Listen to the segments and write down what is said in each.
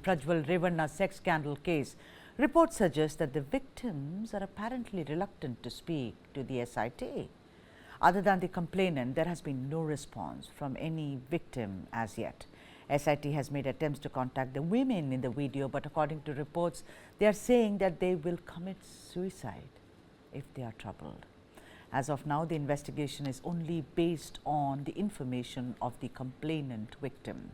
Prajwal Revanna sex scandal case. Reports suggest that the victims are apparently reluctant to speak to the SIT. Other than the complainant, there has been no response from any victim as yet. SIT has made attempts to contact the women in the video, but according to reports, they are saying that they will commit suicide if they are troubled. As of now, the investigation is only based on the information of the complainant victim.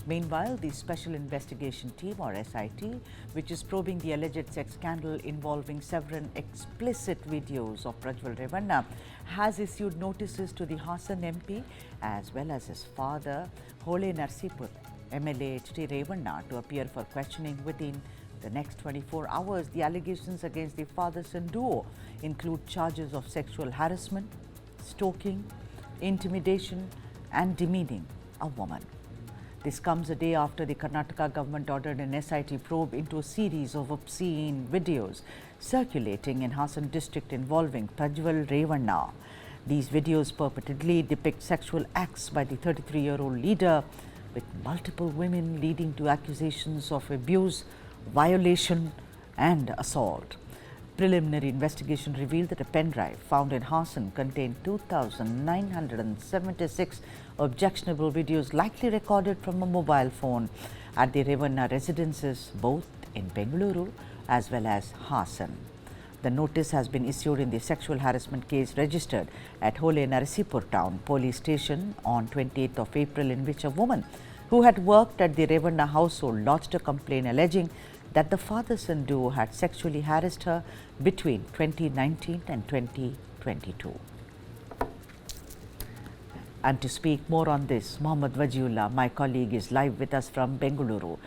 Meanwhile, the Special Investigation Team or SIT, which is probing the alleged sex scandal involving several explicit videos of Prajwal Revanna, has issued notices to the Hassan MP as well as his father, Holenarasipur MLA H.D. Revanna, to appear for questioning within the next 24 hours. The allegations against the father-son duo include charges of sexual harassment, stalking, intimidation and demeaning a woman. This comes a day after the Karnataka government ordered an SIT probe into a series of obscene videos circulating in Hassan district involving Prajwal Revanna. These videos purportedly depict sexual acts by the 33-year-old leader, with multiple women, leading to accusations of abuse, violation and assault. Preliminary investigation revealed that a pen drive found in Hassan contained 2,976 objectionable videos likely recorded from a mobile phone at the Revanna residences both in Bengaluru as well as Hassan. The notice has been issued in the sexual harassment case registered at Holenarasipur town police station on 28th of April, in which a woman who had worked at the Revanna household lodged a complaint alleging that the father-son duo had sexually harassed her between 2019 and 2022. And to speak more on this, Mohammad Wajiullah, my colleague, is live with us from Bengaluru.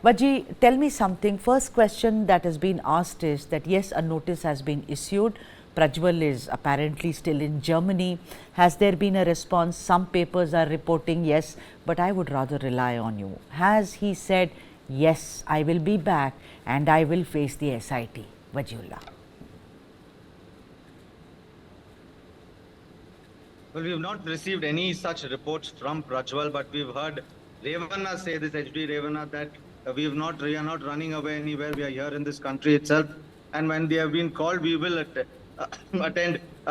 Waji, tell me something. First question that has been asked is that yes, a notice has been issued. Prajwal is apparently still in Germany. Has there been a response? Some papers are reporting yes, but I would rather rely on you. Has he said, yes, I will be back and I will face the SIT? Wajiullah. Well, we have not received any such reports from Prajwal, but we've heard Revanna say, this H.D. Revanna, that we are not running away anywhere. We are here in this country itself. And when they have been called, we will attend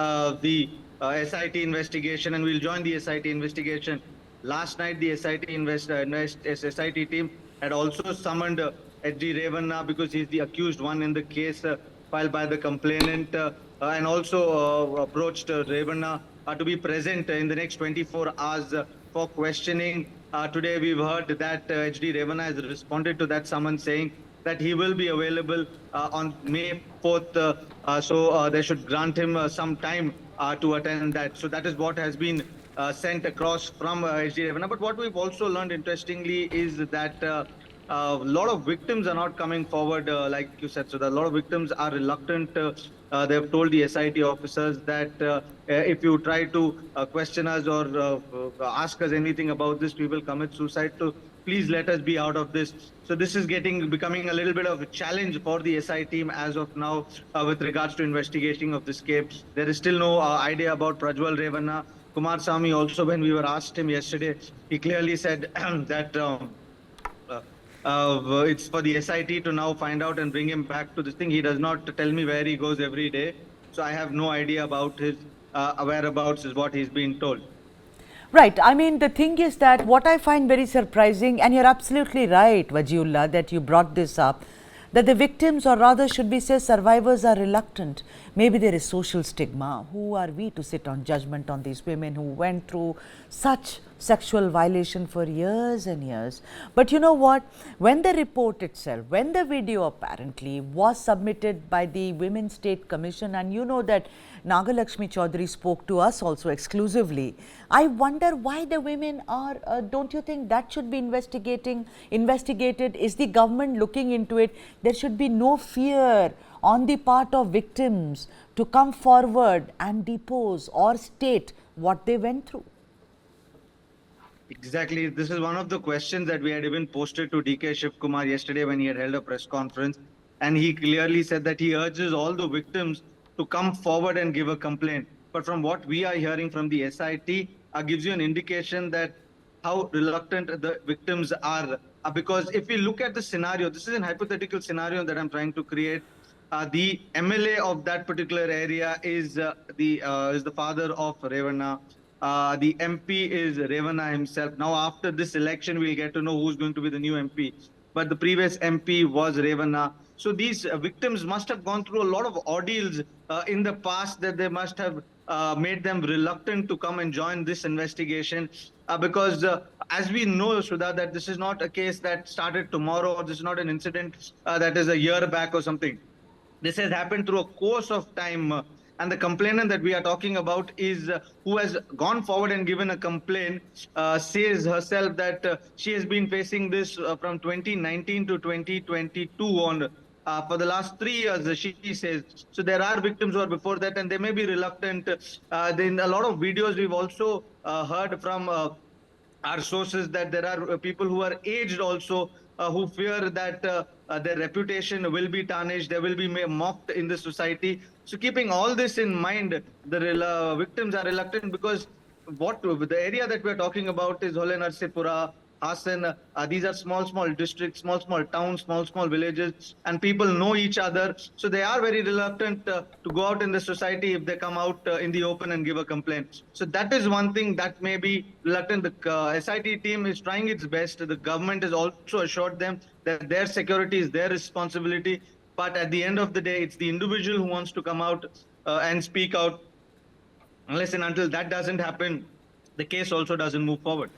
the SIT investigation, and we'll join the SIT investigation. Last night, the SIT team had also summoned H.D. Revanna because he's the accused one in the case filed by the complainant, and also approached Revanna to be present in the next 24 hours for questioning. Today we've heard that H.D. Revanna has responded to that summons, saying that he will be available on May 4th, so they should grant him some time to attend that. So that is what has been sent across from H.D. Revanna. But what we've also learned, interestingly, is that a lot of victims are not coming forward, like you said. So a lot of victims are reluctant. They have told the SIT officers that if you try to question us or ask us anything about this, we will commit suicide. So please let us be out of this. So this is becoming a little bit of a challenge for the SI team as of now with regards to investigating of this case. There is still no idea about Prajwal Revanna. Kumarasamy also, when we were asked him yesterday, he clearly said that it's for the SIT to now find out and bring him back to this thing. He does not tell me where he goes every day. So I have no idea about his whereabouts, is what he's been told. Right. I mean, the thing is that what I find very surprising, and you're absolutely right, Wajiullah, that you brought this up, that the victims, or rather should we say survivors, are reluctant. Maybe there is social stigma. Who are we to sit on judgment on these women who went through such sexual violation for years and years? But you know what? When the report itself, when the video apparently was submitted by the Women's State Commission, and you know that Nagalakshmi Chaudhary spoke to us also exclusively, I wonder why the women are, don't you think that should be investigated? Is the government looking into it? There should be no fear on the part of victims to come forward and depose or state what they went through. Exactly. This is one of the questions that we had even posted to DK Shivkumar yesterday when he had held a press conference. And he clearly said that he urges all the victims to come forward and give a complaint. But from what we are hearing from the SIT, gives you an indication that how reluctant the victims are because if we look at the scenario, this is a hypothetical scenario that I'm trying to create. The MLA of that particular area is the father of Revanna. The MP is Revanna himself. Now, after this election, we'll get to know who's going to be the new MP. But the previous MP was Revanna. So these victims must have gone through a lot of ordeals in the past that they must have made them reluctant to come and join this investigation because as we know, Sudha, that this is not a case that started tomorrow, or this is not an incident that is a year back or something. This has happened through a course of time. And the complainant that we are talking about is who has gone forward and given a complaint, says herself that she has been facing this from 2019 to 2022 on. For the last 3 years, she says. So there are victims who are before that, and they may be reluctant. In a lot of videos, we've also heard from our sources that there are people who are aged also who fear that their reputation will be tarnished, they will be mocked in the society. So keeping all this in mind, the victims are reluctant because what the area that we're talking about is Holenarasipur, Hassan. These are small districts, small towns, small villages, and people know each other. So they are very reluctant to go out in the society if they come out in the open and give a complaint. So that is one thing that may be reluctant. The SIT team is trying its best. The government has also assured them that their security is their responsibility. But at the end of the day, it's the individual who wants to come out and speak out. Unless and until that doesn't happen, the case also doesn't move forward.